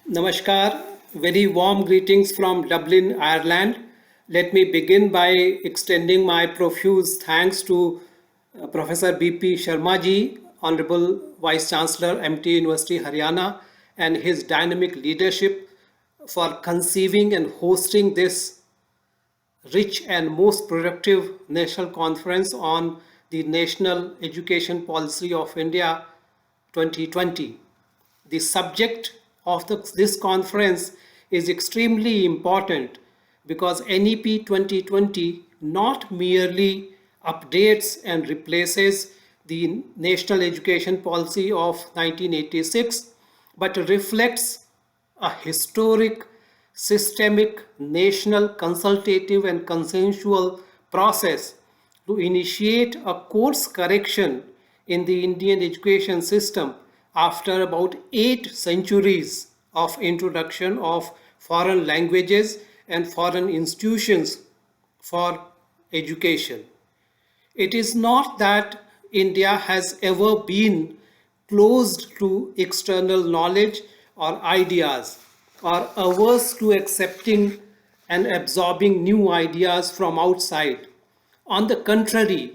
Namaskar, very warm greetings from Dublin, Ireland. Let me begin by extending my profuse thanks to Professor B.P. Sharma ji, Honorable Vice Chancellor, MT University, Haryana, and his dynamic leadership for conceiving and hosting this rich and most productive national conference on the National Education Policy of India 2020. The subject of this conference is extremely important because NEP 2020 not merely updates and replaces the National Education Policy of 1986 but reflects a historic, systemic, national, consultative, and consensual process to initiate a course correction in the Indian education system after about 8 centuries of introduction of foreign languages and foreign institutions for education. It is not that India has ever been closed to external knowledge or ideas or averse to accepting and absorbing new ideas from outside. On the contrary,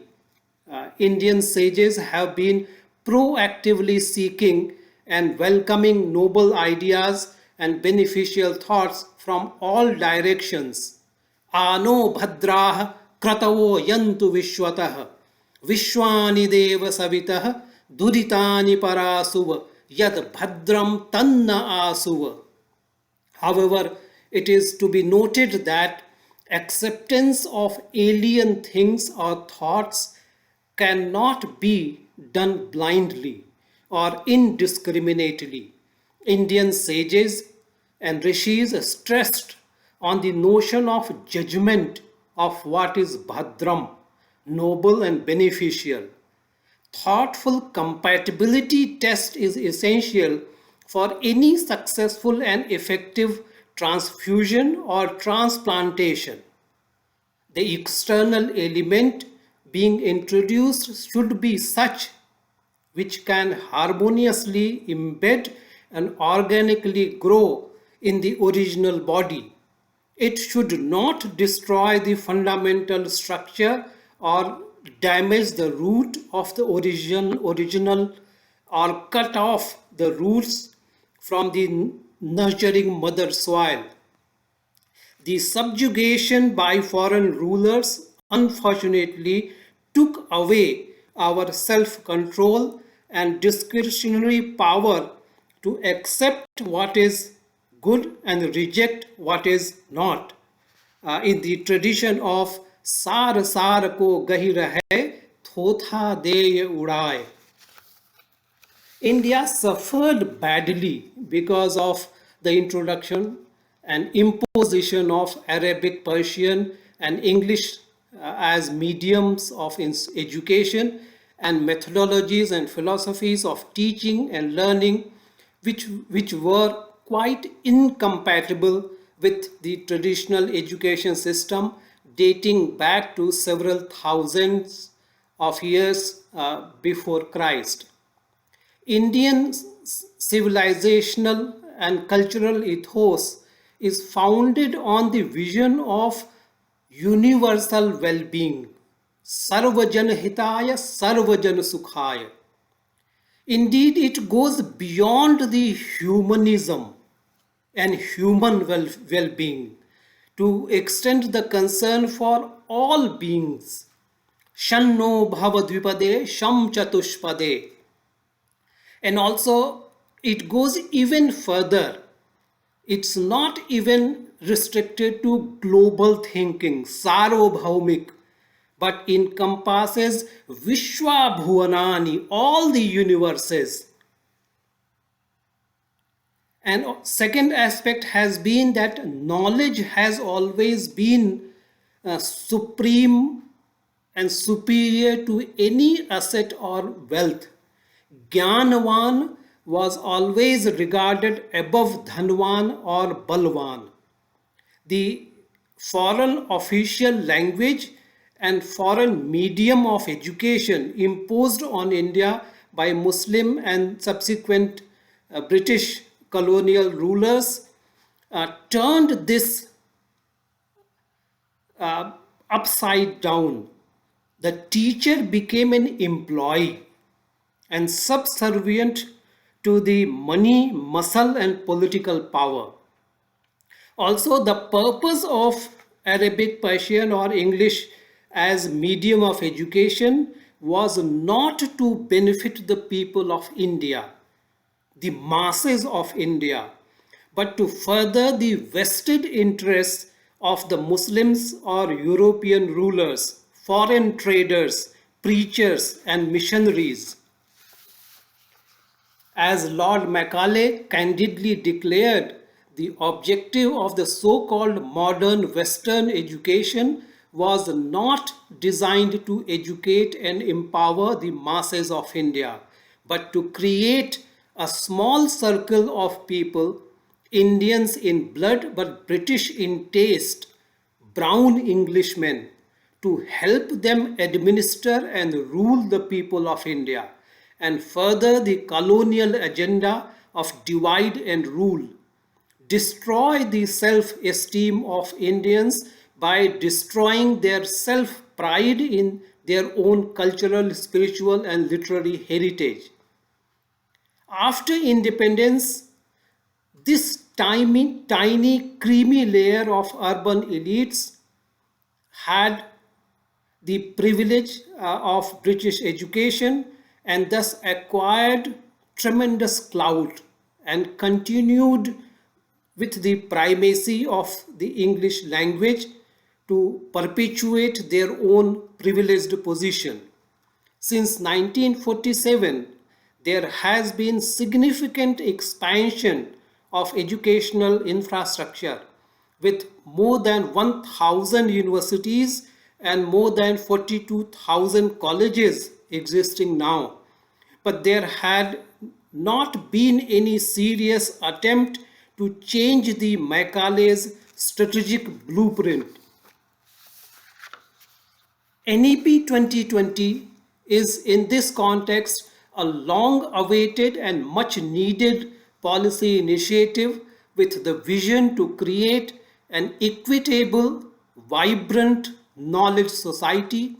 Indian sages have been proactively seeking and welcoming noble ideas and beneficial thoughts from all directions. Ano bhadrah kratavo yantu vishwatah vishwani deva savitah duritani parasuva yad bhadram tanna asuva. However, it is to be noted that acceptance of alien things or thoughts cannot be done blindly or indiscriminately. Indian sages and rishis stressed on the notion of judgment of what is bhadram, noble and beneficial. Thoughtful compatibility test is essential for any successful and effective transfusion or transplantation. The external element being introduced should be such which can harmoniously embed and organically grow in the original body. It should not destroy the fundamental structure or damage the root of the original or cut off the roots from the nurturing mother soil. The subjugation by foreign rulers unfortunately took away our self control and discretionary power to accept what is good and reject what is not. In the tradition of सार सार को गही रहे थोथा दे उड़ाए. India suffered badly because of the introduction and imposition of Arabic, Persian, and English as mediums of education and methodologies and philosophies of teaching and learning, which were quite incompatible with the traditional education system dating back to several thousands of years before Christ. Indian civilizational and cultural ethos is founded on the vision of universal well-being, sarvajan hitaya, sarvajan sukhaya. Indeed, it goes beyond the humanism and human well-being to extend the concern for all beings. Shanno bhavadvipade sham chatushpade. And also, it goes even further. It's not even restricted to global thinking, sarvabhaumik, but encompasses Vishwa Bhuvanani, all the universes. And second aspect has been that knowledge has always been supreme and superior to any asset or wealth. Jnanavan was always regarded above Dhanvan or Balwan. The foreign official language and foreign medium of education imposed on India by Muslim and subsequent British colonial rulers turned this upside down. The teacher became an employee and subservient to the money, muscle, and political power. Also, the purpose of Arabic, Persian, or English as medium of education was not to benefit the people of India, the masses of India, but to further the vested interests of the Muslims or European rulers, foreign traders, preachers, and missionaries. As Lord Macaulay candidly declared, the objective of the so-called modern Western education was not designed to educate and empower the masses of India, but to create a small circle of people, Indians in blood but British in taste, brown Englishmen, to help them administer and rule the people of India and further the colonial agenda of divide and rule, destroy the self-esteem of Indians by destroying their self-pride in their own cultural, spiritual, and literary heritage. After independence, this tiny, creamy layer of urban elites had the privilege of British education and thus acquired tremendous clout and continued with the primacy of the English language to perpetuate their own privileged position. Since 1947, there has been significant expansion of educational infrastructure with more than 1,000 universities and more than 42,000 colleges existing now. But there had not been any serious attempt to change the Macaulay's strategic blueprint. NEP 2020 is in this context a long-awaited and much-needed policy initiative with the vision to create an equitable, vibrant knowledge society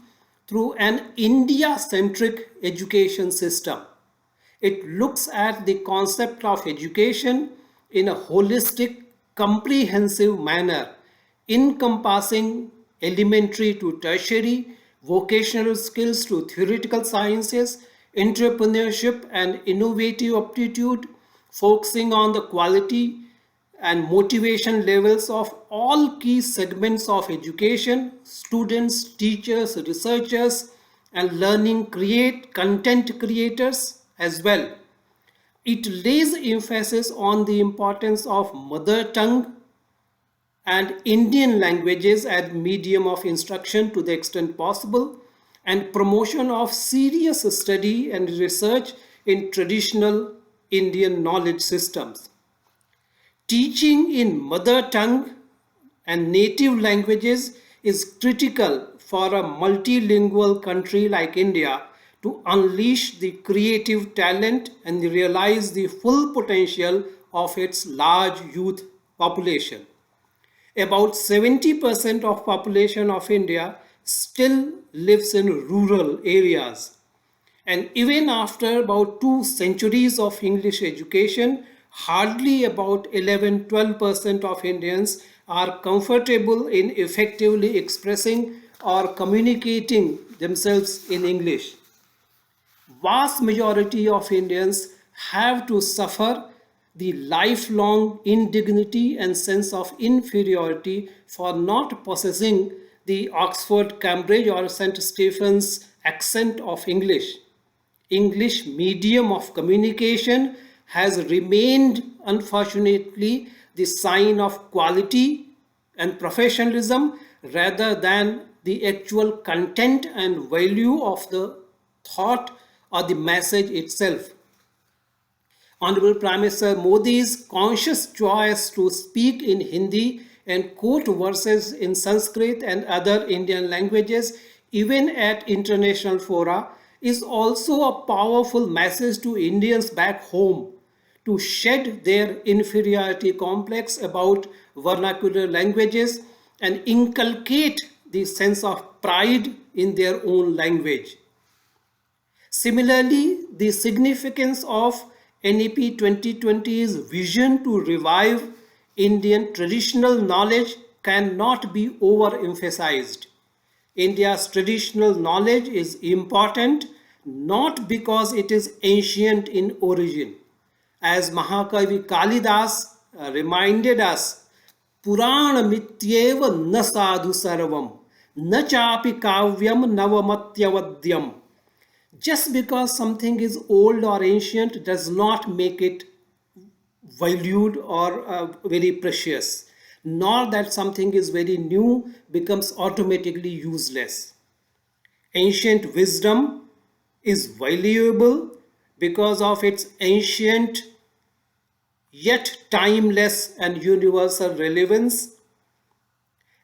through an India-centric education system. It looks at the concept of education in a holistic, comprehensive manner, encompassing elementary to tertiary, vocational skills to theoretical sciences, entrepreneurship and innovative aptitude, focusing on the quality and motivation levels of all key segments of education, students, teachers, researchers, and learning content creators as well. It lays emphasis on the importance of mother tongue and Indian languages as medium of instruction to the extent possible, and promotion of serious study and research in traditional Indian knowledge systems. Teaching in mother tongue and native languages is critical for a multilingual country like India to unleash the creative talent and realize the full potential of its large youth population. About 70% of population of India still lives in rural areas. And even after about 2 centuries of English education, hardly about 11-12% of Indians are comfortable in effectively expressing or communicating themselves in English. Vast majority of Indians have to suffer the lifelong indignity and sense of inferiority for not possessing the Oxford, Cambridge, or St. Stephen's accent of English. English medium of communication has remained, unfortunately, the sign of quality and professionalism rather than the actual content and value of the thought or the message itself. Honorable Prime Minister Modi's conscious choice to speak in Hindi and quote verses in Sanskrit and other Indian languages, even at international fora, is also a powerful message to Indians back home to shed their inferiority complex about vernacular languages and inculcate the sense of pride in their own language. Similarly, the significance of NEP 2020's vision to revive Indian traditional knowledge cannot be overemphasized. India's traditional knowledge is important not because it is ancient in origin. As Mahakavi Kalidas reminded us, Purana mityeva na sadhu sarvam, na chapi kavyam navamatyavadyam. Just because something is old or ancient does not make it valued or very precious, nor that something is very new becomes automatically useless. Ancient wisdom is valuable because of its ancient yet timeless and universal relevance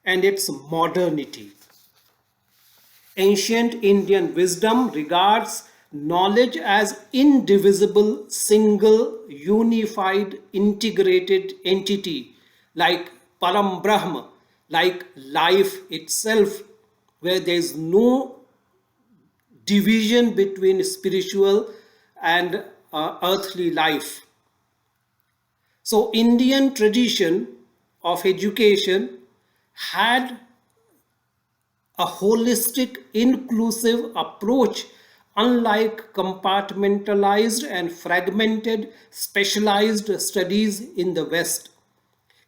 and its modernity. Ancient Indian wisdom regards knowledge as indivisible, single, unified, integrated entity like Param Brahma, like life itself, where there is no division between spiritual and earthly life. So, Indian tradition of education had a holistic, inclusive approach, unlike compartmentalized and fragmented, specialized studies in the West.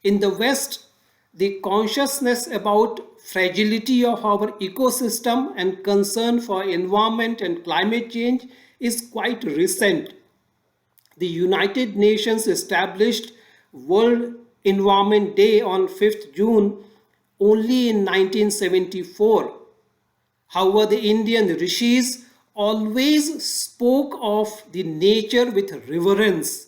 In the West, the consciousness about fragility of our ecosystem and concern for environment and climate change is quite recent. The United Nations established World Environment Day on 5th June only in 1974. However, the Indian rishis always spoke of the nature with reverence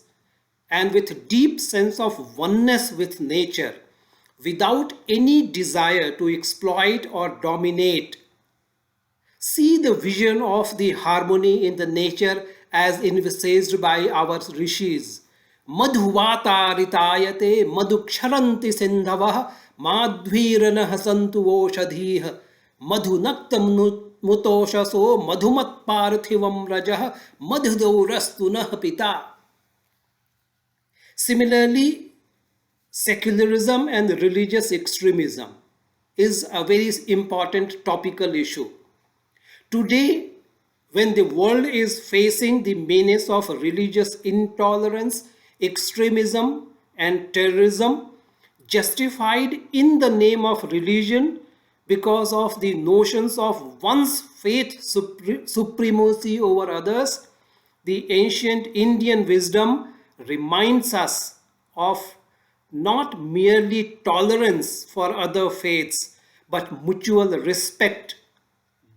and with deep sense of oneness with nature, without any desire to exploit or dominate. See the vision of the harmony in the nature as envisaged by our rishis. Madhuvata ritayate madhuksharanti sindhavah madhvirana santu oshadhih madhunaktam mutoshaso madhumat parthivam rajah madhudaurastu nah pita. Similarly, secularism and religious extremism is a very important topical issue. Today, when the world is facing the menace of religious intolerance, extremism, and terrorism, justified in the name of religion because of the notions of one's faith supremacy over others, the ancient Indian wisdom reminds us of not merely tolerance for other faiths, but mutual respect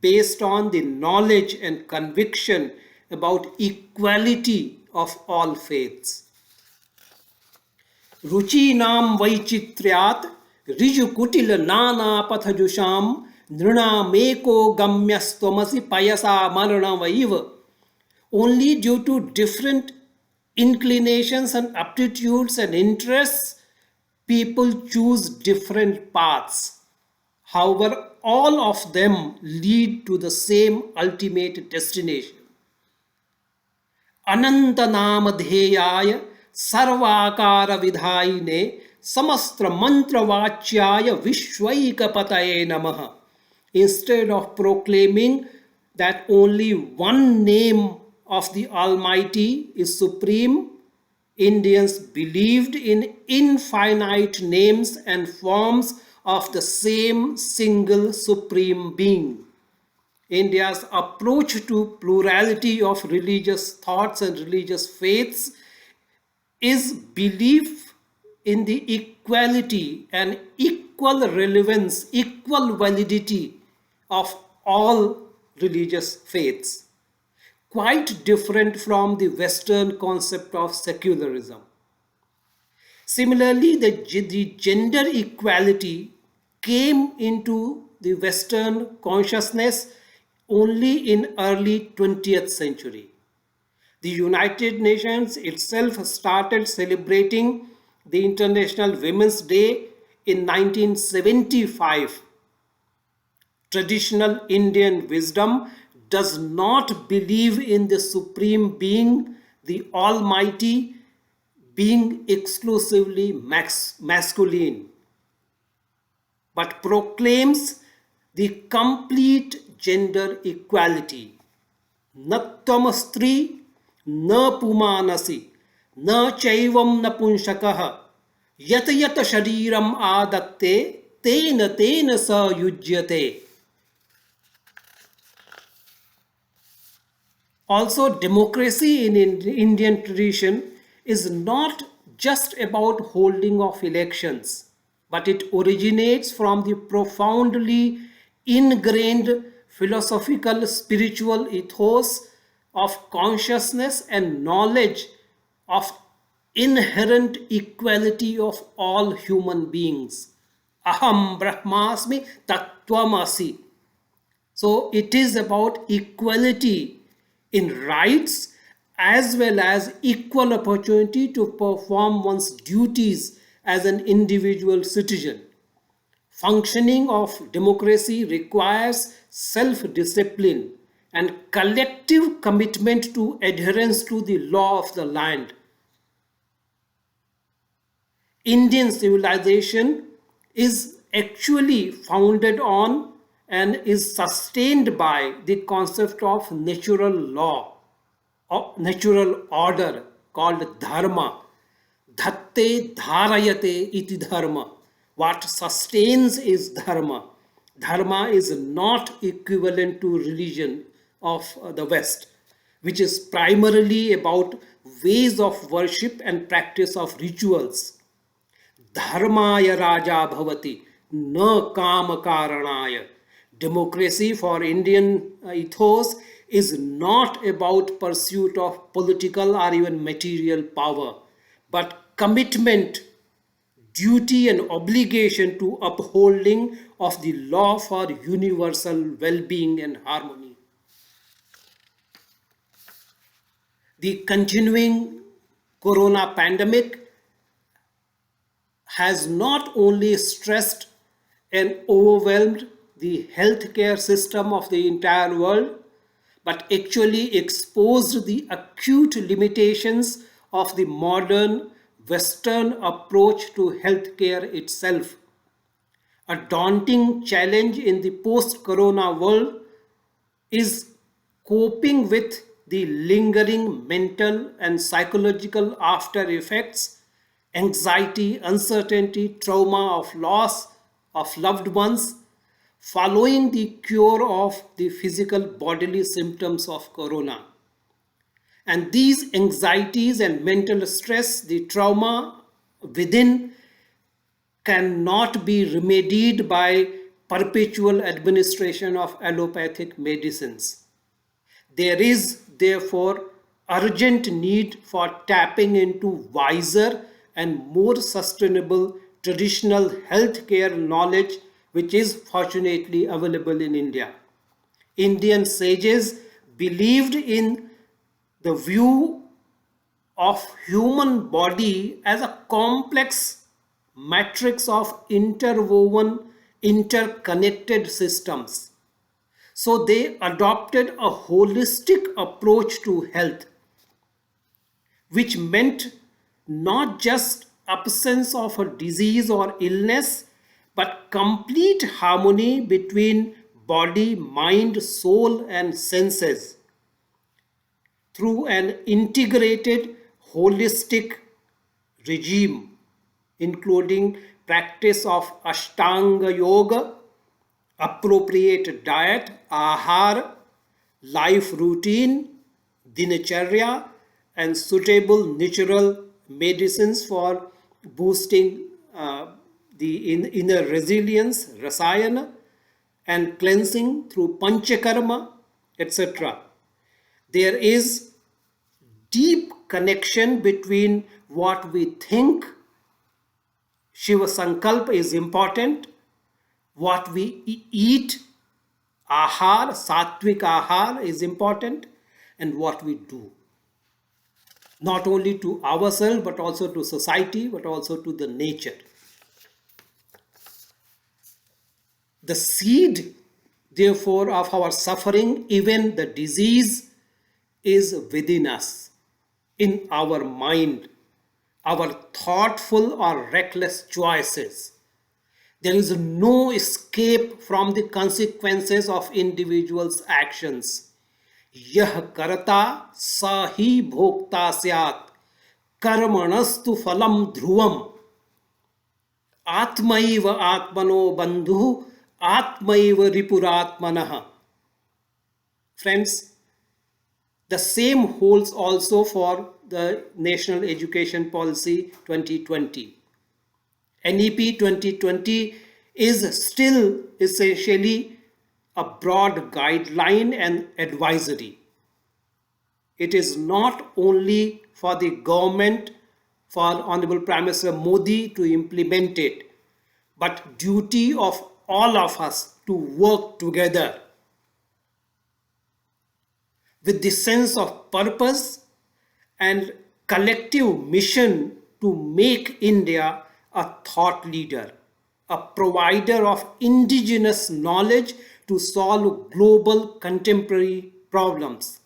based on the knowledge and conviction about equality of all faiths. Ruchinam vaichitryat rijukutil nana pathajusham nrunameko gamyastvamasi payasa marana vaiva. Only due to different inclinations and aptitudes and interests, people choose different paths. However, all of them lead to the same ultimate destination. Anantanamadheyaya sarvakara vidhaine samastra mantravachyaya vishwaikapataye namaha. Instead of proclaiming that only one name of the Almighty is supreme, Indians believed in infinite names and forms of the same single supreme being. India's approach to plurality of religious thoughts and religious faiths is belief in the equality and equal relevance, equal validity of all religious faiths, quite different from the Western concept of secularism. Similarly, the gender equality came into the Western consciousness only in early 20th century. The United Nations itself started celebrating the International Women's Day in 1975. Traditional Indian wisdom does not believe in the Supreme Being, the Almighty, being exclusively masculine, but proclaims the complete gender equality. न स्त्री न पुमानसि न चैवं नपुंसकः यत यत शरीरम आदत्ते तेन तेन स युज्यते. Also, democracy in Indian tradition is not just about holding of elections, but it originates from the profoundly ingrained philosophical spiritual ethos of consciousness and knowledge of inherent equality of all human beings. Aham Brahmasmi Tattvamasi. So it is about equality in rights as well as equal opportunity to perform one's duties as an individual citizen. Functioning of democracy requires self-discipline and collective commitment to adherence to the law of the land. Indian civilization is actually founded on and is sustained by the concept of natural law or natural order called dharma. Dhatte dharayate iti dharma. What sustains is dharma. Dharma is not equivalent to religion of the West, which is primarily about ways of worship and practice of rituals. Dharmaya Raja Bhavati, na Kama Karanaya. Democracy for Indian ethos is not about pursuit of political or even material power, but commitment, duty, and obligation to upholding of the law for universal well-being and harmony. The continuing corona pandemic has not only stressed and overwhelmed the healthcare system of the entire world, but actually exposed the acute limitations of the modern Western approach to healthcare itself. A daunting challenge in the post-corona world is coping with the lingering mental and psychological after effects, anxiety, uncertainty, trauma of loss of loved ones following the cure of the physical bodily symptoms of corona. And these anxieties and mental stress, the trauma within, cannot be remedied by perpetual administration of allopathic medicines. There is therefore urgent need for tapping into wiser and more sustainable traditional healthcare knowledge, which is fortunately available in India. Indian sages believed in the view of human body as a complex matrix of interwoven, interconnected systems. So they adopted a holistic approach to health, which meant not just absence of a disease or illness, but complete harmony between body, mind, soul, and senses through an integrated, holistic regime, including practice of Ashtanga Yoga, appropriate diet, ahar, life routine, dinacharya, and suitable natural medicines for boosting the inner resilience, rasayana, and cleansing through panchakarma, etc. There is deep connection between what we think Shiva Sankalp is important, what we eat, ahar, sattvic ahar is important, and what we do. not only to ourselves, but also to society, but also to the nature. The seed, therefore, of our suffering, even the disease, is within us, in our mind, our thoughtful or reckless choices. There is no escape from the consequences of individuals' actions. यह करता स ही भोक्ता स्यात् कर्मणस्तु फलम ध्रुवम आत्मैव आत्मनो बंधु आत्मैव रिपुरात्मनः. Friends, the same holds also for the National Education Policy 2020. NEP 2020 is still essentially a broad guideline and advisory. It is not only for the government, for Honorable Prime Minister Modi to implement it, but duty of all of us to work together with the sense of purpose and collective mission to make India a thought leader, a provider of indigenous knowledge to solve global contemporary problems,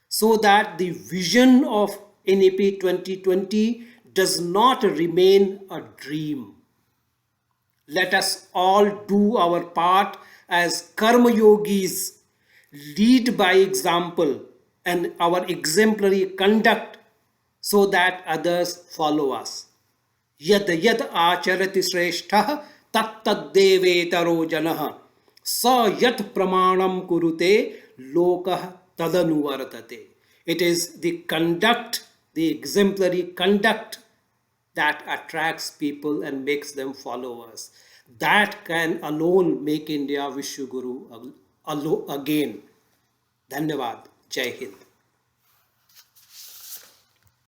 so that the vision of NEP 2020 does not remain a dream. Let us all do our part as karma yogis, lead by example and our exemplary conduct so that others follow us. Yad yad acharati shrestha tat tad devetaro janah sa yat pramanam kurute lokah tadanuvartate. It is the conduct, the exemplary conduct, that attracts people and makes them followers. That can alone make India Vishwaguru again. Dhanyavad. Jai Hind.